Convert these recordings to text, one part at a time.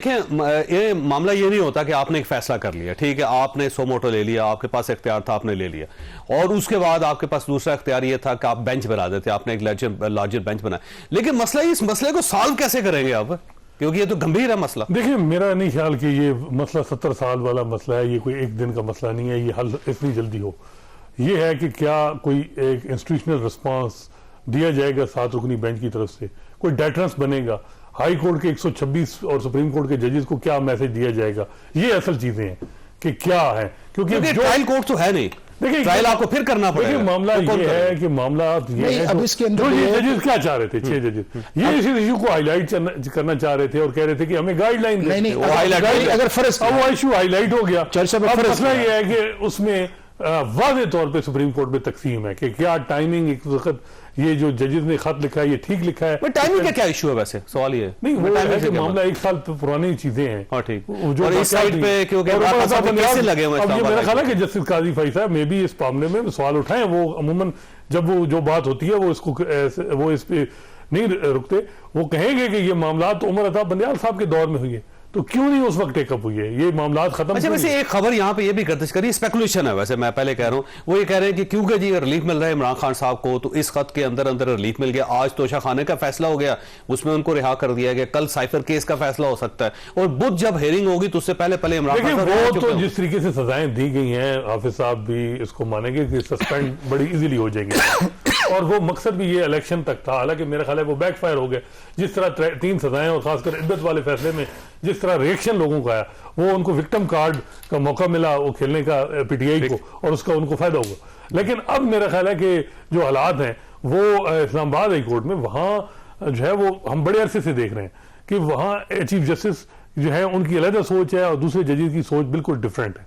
ये मामला ये नहीं होता कि आपने एक फैसला कर लिया, ठीक है, आपने सो मोटो ले लिया, आपके पास इख्तियार था, आपने ले लिया और उसके बाद आपके पास दूसरा इख्तियार ये था कि आप बेंच बना देते, आपने एक लार्जर बेंच बनाया। लेकिन मसला इस मसले को सॉल्व कैसे करेंगे आप, क्योंकि ये तो गंभीर है मसला। देखिए, मेरा नहीं ख्याल कि ये मसला 70 साल वाला मसला है, ये कोई एक दिन का मसला नहीं है, ये हल इतनी जल्दी हो। ये है कि क्या कोई एक इंस्टीट्यूशनल रिस्पांस दिया जाएगा 7 रुकनी बेंच की तरफ से, कोई डेटरेंस बनेगा, हाई कोर्ट के 126 और सुप्रीम कोर्ट के जजेस को क्या मैसेज दिया जाएगा, ये असल चीजें हैं कि क्या है। क्योंकि ट्रायल कोर्ट तो है नहीं, देखिए ट्रायल आपको फिर करना पड़ेगा। देखिए, मामला ये है कि मामला ये है, अब इसके अंदर ये जजेस क्या चाह रहे थे, 6 जजेस ये इसी इशू को हाईलाइट करना चाह रहे थे और कह रहे थे कि हमें गाइडलाइन नहीं, अगर फर्ज अब वो इशू हाईलाइट हो गया। चर्चा में मसला ये है कि उसमें वाज़े तौर पे सुप्रीम कोर्ट में तकसीम है कि क्या टाइमिंग एक वक्त ये जो जजेस ने खत लिखा है ये ठीक लिखा है। टाइमिंग का क्या इशू है वैसे, सवाल ये नहीं, वो है कि मामला 1 साल पुरानी चीजें हैं। हाँ ठीक, और इस साइड पे क्योंकि लगे हुए अब ये मेरा ख्याल है कि जस्टिस काजी फैज साहब में भी इस मामले में सवाल उठाए। वो अमूमन जब वो जो बात होती है वो इसको वो इस पे नहीं रुकते, वो कहेंगे कि ये मामला तो उमर अता बंदियाल साहब के दौर में हुई है, तो क्यों नहीं उस वक्त टेकअप हुई है, ये मामला खत्म। अच्छा, वैसे एक खबर यहाँ पे ये भी गर्दिश करी, स्पेकुलेशन है वैसे, मैं पहले कह रहा हूँ, वो ये कह रहे हैं कि क्योंकि जी रिलीफ मिल रहा है इमरान खान साहब को, तो इस खत के अंदर अंदर रिलीफ मिल गया, आज तोशा खाने का फैसला हो गया, उसमें उनको रिहा कर दिया गया, कल साइफर केस का फैसला हो सकता है, और बुध जब हेयरिंग होगी तो उससे पहले इमरान खान वो तो जिस तरीके से सजाएं दी गई हैं, हाफिज साहब भी इसको मानेंगे कि सस्पेंड बड़ी इजीली हो जाएंगे और वो मकसद भी ये इलेक्शन तक था। हालांकि मेरा ख्याल है वो बैकफायर हो गया, जिस तरह 3 सजाएं और खासकर इद्दत वाले फैसले में जिस तरह रिएक्शन लोगों का आया, वो उनको विक्टिम कार्ड का मौका मिला वो खेलने का पीटीआई को, और उसका उनको फायदा होगा। लेकिन अब मेरा ख्याल है कि जो हालात हैं वो इस्लामाबाद हाई कोर्ट में, वहाँ जो है वो हम बड़े अरसे से देख रहे हैं कि वहाँ चीफ जस्टिस जो है उनकी अलग सोच है और दूसरे जजेस की सोच बिल्कुल डिफरेंट है।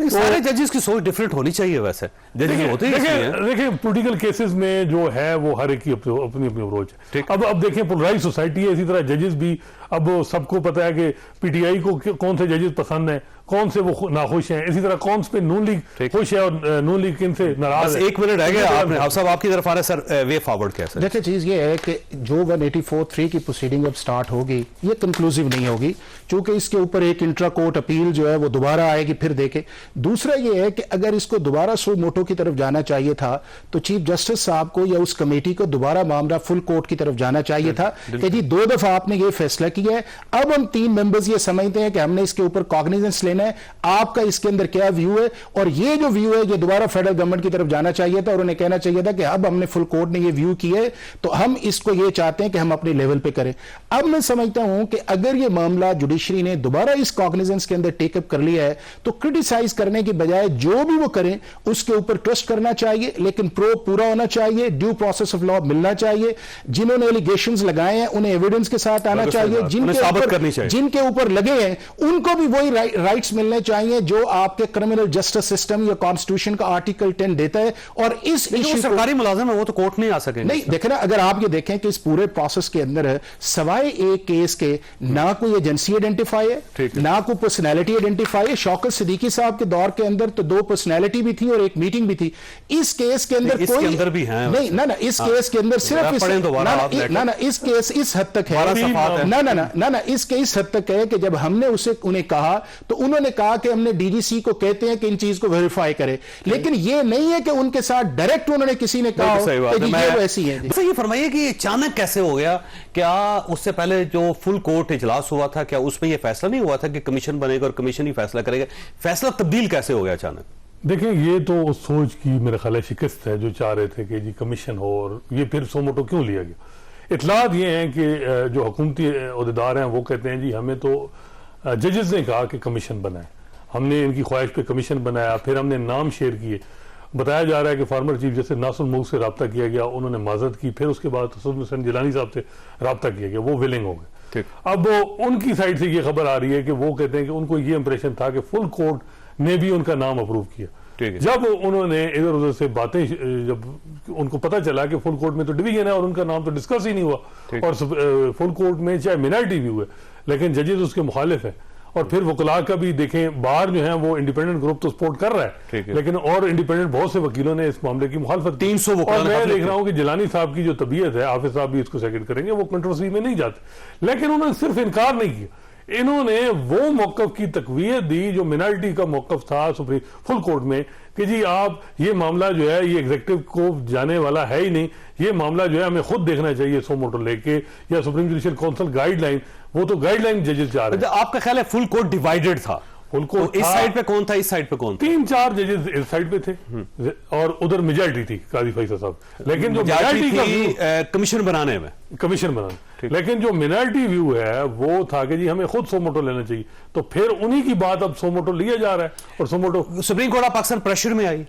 सारे जजेस की सोच डिफरेंट होनी चाहिए वैसे, देखिए पॉलिटिकल केसेस में जो है वो हर एक की अपनी अपनी अप्रोच है। अब देखिए पोलराइज सोसाइटी है, इसी तरह जजेस भी, अब सबको पता है कि पीटीआई को कौन से जजेस पसंद हैं, कौन से वो नाखुश हैं, इसी तरह कौन पे नून लीग खुश है और नून लीग किन से नाराज है। 1 मिनट रह गया, आपने आप साहब आपकी तरफ आ रहे सर, वे फॉरवर्ड कैसे? देखिए, चीज ये है कि जो 184(3) की प्रोसीडिंग अब स्टार्ट होगी ये कंक्लूसिव नहीं होगी, क्योंकि इसके ऊपर एक इंट्रा कोर्ट अपील जो है वो दोबारा आएगी, फिर देखे। दूसरा ये है कि अगर इसको दोबारा सो मोटो की तरफ जाना चाहिए था तो चीफ जस्टिस साहब को या उस कमेटी को दोबारा मामला फुल कोर्ट की तरफ जाना चाहिए था कि जी 2 दफा आपने ये फैसला किया है, अब हम 3 मेंबर्स ये समझते हैं कि हमने इसके ऊपर कॉग्निजेंस लेना है, आपका इसके अंदर क्या व्यू है, और ये जो व्यू है ये दोबारा फेडरल गवर्नमेंट की तरफ जाना चाहिए था और उन्हें कहना चाहिए था कि अब हमने फुल कोर्ट ने ये व्यू किया है तो हम इसको ये चाहते हैं कि हम अपने लेवल पे करें। अब मैं समझता हूं कि अगर ये मामला जुडिशरी ने दोबारा इस कॉग्निजेंस के अंदर टेकअप कर लिया है तो क्रिटिसाइज करने की बजाय जो भी वो करें उसके ऊपर ट्रस्ट करना चाहिए, लेकिन पूरा होना चाहिए, ड्यू प्रोसेस ऑफ लॉ मिलना चाहिए, जिन्होंने एलिगेशंस लगाए हैं उन्हें एविडेंस के साथ आना चाहिए, जिनके ऊपर लगे हैं उनको भी वही राइट्स मिलने चाहिए जो आपके क्रिमिनल जस्टिस सिस्टम या कॉन्स्टिट्यूशन का आर्टिकल 10 देता है। और इस इशू सरकारी मुलाजिम है, वो तो कोर्ट नहीं आ सकेंगे। नहीं, देखे ना, अगर आप ये देखें कि इस पूरे प्रोसेस के अंदर सवाए एक केस के ना कोई एजेंसी आइडेंटिफाई है, ना कोई पर्सनैलिटी आइडेंटिफाई है। शौकत सिद्दीकी साहब के दौर के अंदर तो 2 पर्सनैलिटी भी थी और 1 मीटिंग भी थी। इस केस के अंदर कोई अंदर भी है नहीं, ना इस केस के अंदर सिर्फ इस केस इस हद तक है, इस हद तक है कि जब हमने उन्हें कहा तो उन्होंने कहा कि हमने डीजीसी को कहते हैं कि इन चीज को वेरीफाई करे, लेकिन ये नहीं है कि उनके साथ डायरेक्ट उन्होंने किसी ने कहा कि ये ऐसी है। ये फरमाइए कि अचानक कैसे हो गया, क्या उससे पहले जो फुल कोर्ट इजलास हुआ था क्या उसमें ये फैसला नहीं हुआ था कि कमीशन बनेगा और कमीशन ही फैसला करेगा? फैसला तब्दील कैसे हो गया अचानक? देखिए, ये तो सोच की मेरा ख्याल है शिकस्त है, जो चाह रहे थे कि जी कमीशन हो, और ये फिर सो मोटो क्यों लिया गया। इतलात ये हैं कि जो हुकूमती ओहदेदार हैं वो कहते हैं जी हमें तो जजेस ने कहा कि कमीशन बनाए, हमने इनकी ख्वाहिश पे कमीशन बनाया, फिर हमने नाम शेयर किए। बताया जा रहा है कि फार्मर चीफ जस्टिस नासुर मुल्क से रब्ता किया गया, उन्होंने माजरत की, फिर उसके बाद हुसैन जिलानी साहब से रब्ता किया गया, वो विलिंग हो गए। अब उनकी साइड से ये खबर आ रही है कि वो कहते हैं कि उनको ये इंप्रेशन था कि फुल कोर्ट ने भी उनका नाम अप्रूव किया। जब उन्होंने इधर उधर से बातें, जब उनको पता चला कि फुल कोर्ट में तो डिवीजन है और उनका नाम तो डिस्कस ही नहीं हुआ, और फुल कोर्ट में चाहे मिनॉरिटी व्यू है लेकिन जजेस उसके मुखालिफ है, और फिर वकला का भी देखें, बाहर जो है वो इंडिपेंडेंट ग्रुप तो सपोर्ट कर रहा है, लेकिन और इंडिपेंडेंट बहुत से वकीलों ने इस मामले की मुखालफत 300 और मैं देख रहा हूं कि जिलानी साहब की जो तबीयत है, हाफिज साहब भी इसको सेकंड करेंगे, वो कंट्रोवर्सी में नहीं जाते, लेकिन उन्होंने सिर्फ इनकार नहीं किया, इन्होंने वो मौकफ की तकवीयत दी जो मिनॉरिटी का मौकफ था सुप्रीम फुल कोर्ट में कि जी आप ये मामला जो है ये एग्जीक्यूटिव को जाने वाला है ही नहीं, ये मामला जो है हमें खुद देखना चाहिए सो मोटो लेके, या सुप्रीम जुडिशियल काउंसिल गाइडलाइन, वो तो गाइडलाइन जजेस जा रहे हैं। आपका ख्याल है फुल कोर्ट डिवाइडेड था? फुल कोर्ट इस साइड पे कौन था, इस साइड पे कौन था? 3-4 जजेस इस साइड पे थे और उधर मेजॉरिटी थी काजी फैसल साहब, लेकिन जो मेजॉरिटी मेजॉरिटी का थी व्यू कमीशन बनाने में, कमीशन बनाना, लेकिन जो मिनॉरिटी व्यू है वो था कि जी हमें खुद सो मोटो लेना चाहिए, तो फिर उन्हीं की बात अब सो मोटो लिया जा रहा है और suo motu Supreme Court of Pakistan pressure में आई।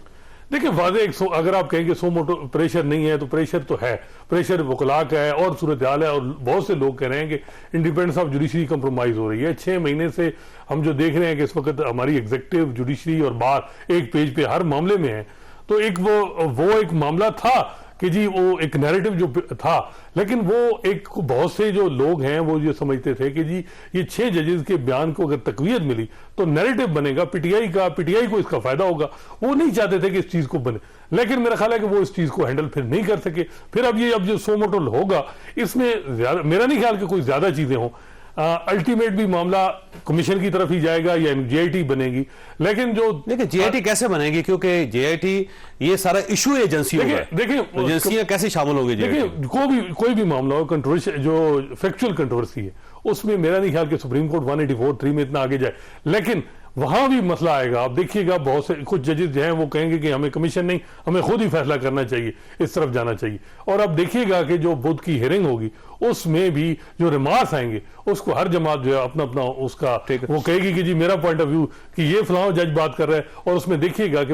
देखिए वादे अगर आप कहेंगे सो मोटो प्रेशर नहीं है तो प्रेशर तो है, प्रेशर वकला का है और सूरत हाल है, और बहुत से लोग कह रहे हैं कि इंडिपेंडेंस ऑफ जुडिशरी कंप्रोमाइज हो रही है। 6 महीने से हम जो देख रहे हैं कि इस वक्त हमारी एग्जीक्यूटिव जुडिशरी और बार एक पेज पे हर मामले में है, तो एक वो एक मामला था कि जी वो एक नैरेटिव जो था, लेकिन वो एक बहुत से जो लोग हैं वो ये समझते थे कि जी ये 6 जजेस के बयान को अगर तकवीयत मिली तो नैरेटिव बनेगा पीटीआई को इसका फायदा होगा, वो नहीं चाहते थे कि इस चीज को बने, लेकिन मेरा ख्याल है कि वो इस चीज को हैंडल फिर नहीं कर सके। फिर अब जो सो मोटो होगा इसमें मेरा नहीं ख्याल कि कोई ज्यादा चीजें हों, अल्टीमेट भी मामला कमीशन की तरफ ही जाएगा या जेआईटी बनेगी, लेकिन जो देखिए जेआईटी कैसे बनेगी, क्योंकि जेआईटी ये सारा इशू एजेंसी होगा, देखिए एजेंसियां कैसे शामिल होगी? देखिए कोई भी मामला हो, कंट्रोवर्सी जो फैक्चुअल कंट्रोवर्सी है उसमें मेरा नहीं ख्याल कि सुप्रीम कोर्ट 184(3) में इतना आगे जाए, लेकिन वहां भी मसला आएगा। आप देखिएगा बहुत से कुछ जजेस जो हैं वो कहेंगे कि हमें कमीशन नहीं, हमें खुद ही फैसला करना चाहिए, इस तरफ जाना चाहिए। और अब देखिएगा कि जो बुध की हियरिंग होगी उसमें भी जो रिमार्क्स आएंगे उसको हर जमात जो है अपना अपना उसका वो कहेगी कि जी मेरा पॉइंट ऑफ व्यू कि ये फलां जज बात कर रहा है, और उसमें देखिएगा कि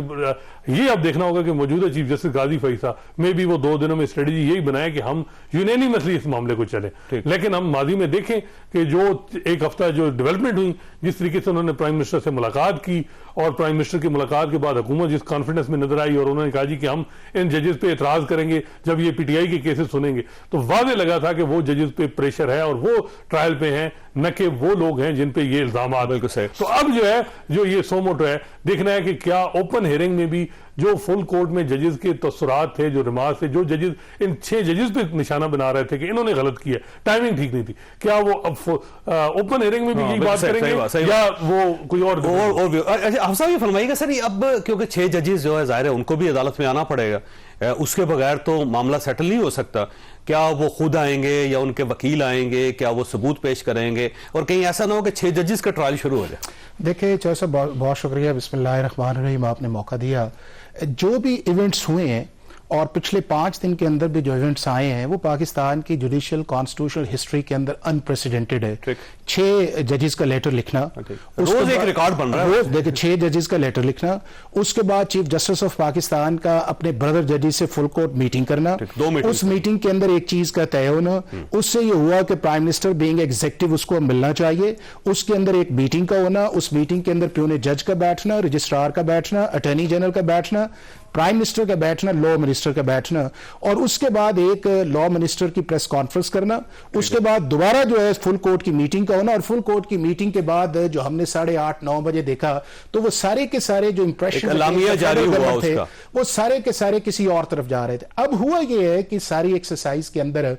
ये अब देखना होगा कि मौजूदा चीफ जस्टिस गाजी फैसा में भी वो 2 दिनों में स्ट्रेटेजी यही बनाया कि हम यूनानिमसली इस मामले को चले, लेकिन हम माजी में देखें कि जो एक हफ्ता जो डेवलपमेंट हुई, जिस तरीके से उन्होंने प्राइम मिनिस्टर से मुलाकात की और प्राइम मिनिस्टर की मुलाकात के बाद हुकूमत जिस कॉन्फिडेंस में नजर आई और उन्होंने कहा जी कि हम इन जजेस पे एतराज करेंगे जब ये पीटीआई के केसेस सुनेंगे, तो वादे लगा था कि वो जजेस पे प्रेशर है और वो ट्रायल पे हैं, न कि वो लोग हैं जिन पे ये इल्जाम आ। बिल्कुल सही। तो अब जो है जो ये सो मोटो है, देखना है कि क्या ओपन हियरिंग में भी जो फुल कोर्ट में जजेस के तसुरात थे, जो रिमार्क्स थे, जो जजेस इन 6 जजेस पे निशाना बना रहे थे कि इन्होंने गलत किया, टाइमिंग ठीक नहीं थी, क्या वो अब ओपन हियरिंग में भी यही बात करेंगे या वो कोई और? अच्छा साहब ये फरमाइएगा सर, अब क्योंकि 6 जजेस जो है जाहिर है उनको भी अदालत में आना पड़ेगा, उसके बगैर तो मामला सेटल नहीं हो सकता, क्या वो खुद आएंगे या उनके वकील आएंगे, क्या वो सबूत पेश करेंगे, और कहीं ऐसा ना हो कि 6 जजेस का ट्रायल शुरू हो जाए? देखिए चौधरी साहब बहुत शुक्रिया, बिस्मिल्लाहिर्रहमानिर्रहीम, आपने मौका दिया। जो भी इवेंट्स हुए हैं और पिछले 5 दिन के अंदर भी जो इवेंट्स आए हैं वो पाकिस्तान की जुडिशियल कॉन्स्टिट्यूशनल हिस्ट्री के अंदर अनप्रेसिडेंटेड है। 6 जजेस का लेटर लिखना, रोज एक रिकॉर्ड बन रहा है, रोज देखिए 6 जजेस का लेटर लिखना, उसके बाद चीफ जस्टिस ऑफ पाकिस्तान का अपने ब्रदर जजेस से फुल कोर्ट मीटिंग करना, उस मीटिंग के अंदर एक चीज का तय होना, उससे ये हुआ कि प्राइम मिनिस्टर बीइंग एग्जीक्यूटिव उसको मिलना चाहिए, उसके अंदर एक मीटिंग का होना, उस मीटिंग के अंदर प्यून जज का बैठना, रजिस्ट्रार का बैठना, अटॉर्नी जनरल का बैठना, प्राइम मिनिस्टर का बैठना, लॉ मिनिस्टर का बैठना, और उसके बाद एक लॉ मिनिस्टर की प्रेस कॉन्फ्रेंस करना, उसके बाद दोबारा जो है फुल कोर्ट की मीटिंग का होना, और फुल कोर्ट की मीटिंग के बाद जो हमने 8:30-9 बजे देखा तो वो सारे के सारे जो इंप्रेशन थे वो सारे के सारे किसी और तरफ जा रहे थे। अब हुआ ये है कि सारी एक्सरसाइज के अंदर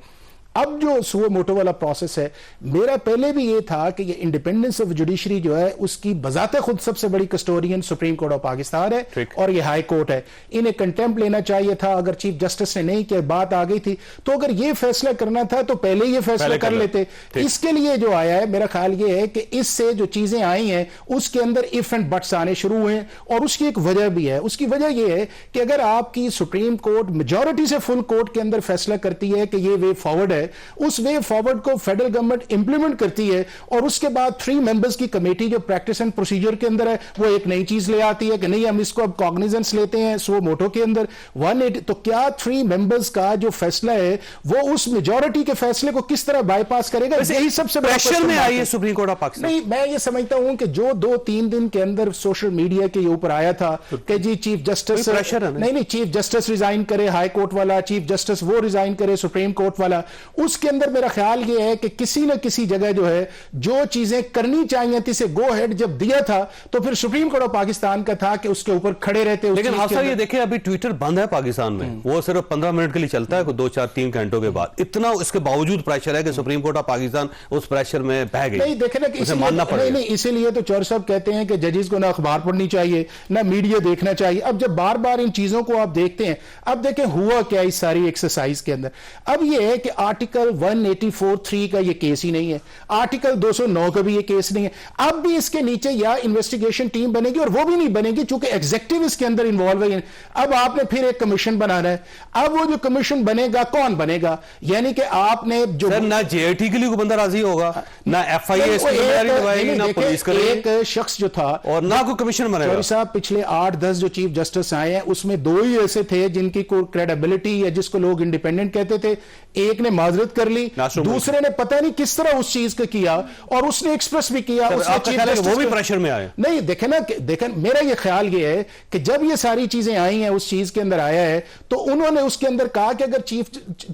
अब जो सो मोटो वाला प्रोसेस है, मेरा पहले भी ये था कि ये इंडिपेंडेंस ऑफ जुडिशरी जो है उसकी बजाते खुद सबसे बड़ी custodian supreme Court of Pakistan है और ये हाई कोर्ट है, इन्हें कंटेम्प्ट लेना चाहिए था। अगर चीफ जस्टिस ने नहीं किया, बात आ गई थी, तो अगर ये फैसला करना था तो पहले ये फैसला कर लेते। इसके लिए जो आया है मेरा ख्याल ये है कि इससे जो चीजें आई हैं उसके अंदर इफ एंड बट्स आने शुरू हुए, और उसकी एक वजह भी है। उसकी वजह यह है कि अगर आपकी सुप्रीम कोर्ट मेजॉरिटी से फुल कोर्ट के अंदर फैसला करती है कि ये वे फॉरवर्ड है, उस वे फॉरवर्ड को फेडरल गवर्नमेंट इंप्लीमेंट करती है, और उसके बाद 3 मेंबर्स की कमेटी जो प्रैक्टिस एंड प्रोसीजर के अंदर है वो एक नई चीज ले आती है कि नहीं हम इसको अब कॉग्निजेंस लेते हैं सो मोटो के अंदर 180। तो क्या 3 मेंबर्स का जो फैसला है वो उस मेजॉरिटी के फैसले को किस तरह बाईपास करेगा? यही सबसे प्रेशर में आई है सुप्रीम कोर्ट ऑफ पाकिस्तान। नहीं, मैं ये समझता हूं कि जो 2-3 दिन के अंदर सोशल मीडिया के ऊपर आया था कि जी चीफ जस्टिस नहीं चीफ जस्टिस रिजाइन करे, हाई कोर्ट वाला चीफ जस्टिस वो रिजाइन करे, सुप्रीम कोर्ट वाला, उसके अंदर मेरा ख्याल ये है कि किसी न किसी जगह जो है जो चीजें करनी चाहिए थी से गो हेड जब दिया था तो फिर सुप्रीम कोर्ट ऑफ पाकिस्तान का था कि उसके ऊपर खड़े रहते। लेकिन हादसा ये देखिए अभी ट्विटर बंद है पाकिस्तान में, वो सिर्फ 15 मिनट के लिए चलता है, 2-4-3 घंटों के बाद। इतना इसके बावजूद प्रेशर है कि सुप्रीम कोर्ट ऑफ पाकिस्तान उस प्रेशर में बह गई। नहीं देखे ना कि मानना पड़ेगा। नहीं, इसीलिए तो चौर साहब कहते हैं कि जजेस को ना अखबार पढ़नी चाहिए ना मीडिया देखना चाहिए। अब जब बार बार इन चीजों को आप देखते हैं, अब देखें हुआ क्या इस सारी एक्सरसाइज के अंदर। अब ये है कि आर्टिकल 184(3) का ये केस ही नहीं है, आर्टिकल 209 का भी ये केस नहीं है। अब भी इसके नीचे या इन्वेस्टिगेशन टीम बनेगी और वो भी नहीं बनेगी चूंकि एग्जीक्यूटिव इसके अंदर इन्वॉल्व है। अब आपने फिर एक कमीशन बनाना है। अब वो जो कमीशन बनेगा कौन बनेगा, यानी कि आपने जो ना जेआईटी के लिए कोई बंदा राजी होगा, ना एफआईए इसकी जिम्मेदारी निभाएगी, ना पुलिस करेगी, एक शख्स जो था और ना कोई कमीशन बनेगा। चौधरी साहब पिछले 8-10 जो चीफ जस्टिस आए हैं उसमें 2 ही ऐसे थे जिनकी कोई क्रेडिबिलिटी या जिसको लोग इंडिपेंडेंट कहते थे। एक ने माजरत कर ली, दूसरे ने पता नहीं किस तरह उस चीज को किया और उसने एक्सप्रेस भी किया। वो भी प्रेशर में आए। नहीं देखे मेरा ये ख्याल ये है कि जब ये सारी चीजें आई हैं उस चीज के अंदर आया है तो उन्होंने उसके अंदर कहा कि अगर चीफ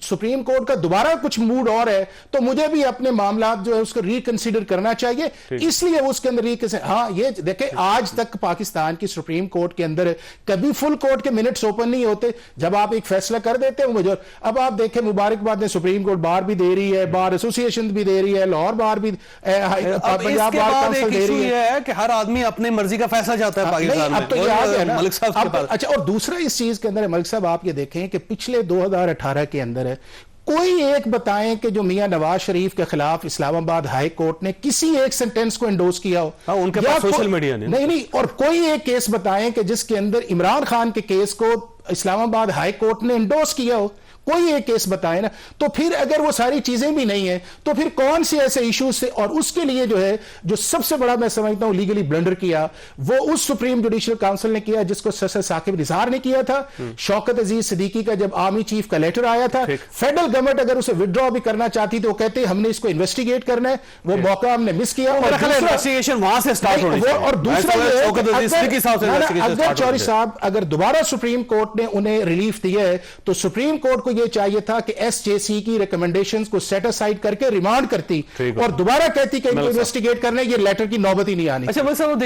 सुप्रीम कोर्ट का दोबारा कुछ मूड और है तो मुझे भी अपने मामला जो है उसको रिकंसीडर करना चाहिए, इसलिए वो उसके अंदर हाँ ये देखे आज तक पाकिस्तान की सुप्रीम कोर्ट के अंदर कभी फुल कोर्ट के मिनट्स ओपन नहीं होते। जब आप एक फैसला कर देते हो मुझे, अब आप देखें मुबारकबाद ने सुप्रीम कोर्ट बार भी दे रही है, बार एसोसिएशन भी दे रही है, लाहौर बार भी, पंजाब बार काउंसिल दे रही है कि हर आदमी अपनी मर्जी का फैसला चाहता है पाकिस्तान में। अब तो ये आ गया ना मलिक साहब के पास। अच्छा, और दूसरा इस चीज के अंदर मलिक साहब आप ये देखें कि पिछले 2018 के अंदर है कोई एक बताएं कि जो मियां नवाज शरीफ के खिलाफ इस्लामाबाद हाई कोर्ट ने किसी एक सेंटेंस को एंडोर्स किया हो। हाँ, उनके पास सोशल मीडिया ने नहीं, और कोई एक केस बताएं कि जिसके अंदर इमरान खान के केस को इस्लामाबाद हाई कोर्ट ने एंडोर्स किया हो, कोई एक केस बताए ना। तो फिर अगर वो सारी चीजें भी नहीं है तो फिर कौन से ऐसे इश्यूज थे। और उसके लिए जो है जो सबसे बड़ा मैं समझता हूं लीगली ब्लंडर किया वो उस सुप्रीम जुडिशियल काउंसिल ने किया जिसको सर साकिब निसार ने किया था। शौकत अजीज सिद्दीकी का जब आर्मी चीफ का लेटर आया था, फेडरल गवर्नमेंट अगर उसे विड्रॉ भी करना चाहती तो कहते हमने इसको इन्वेस्टिगेट करना है, वो मौका हमने मिस किया। इन्वेस्टिगेशन वहां से स्टार्ट होनी चाहिए। और दूसरा अगर चौधरी साहब अगर दोबारा सुप्रीम कोर्ट ने उन्हें रिलीफ दिया है तो सुप्रीम कोर्ट को यह चाहिए था कि एसजेसी की रिकमेंडेशंस को सेट असाइड करके रिमांड करती और दोबारा कहती कि इनको इन्वेस्टिगेट करने ये लेटर की नौबत ही नहीं आनी। अच्छा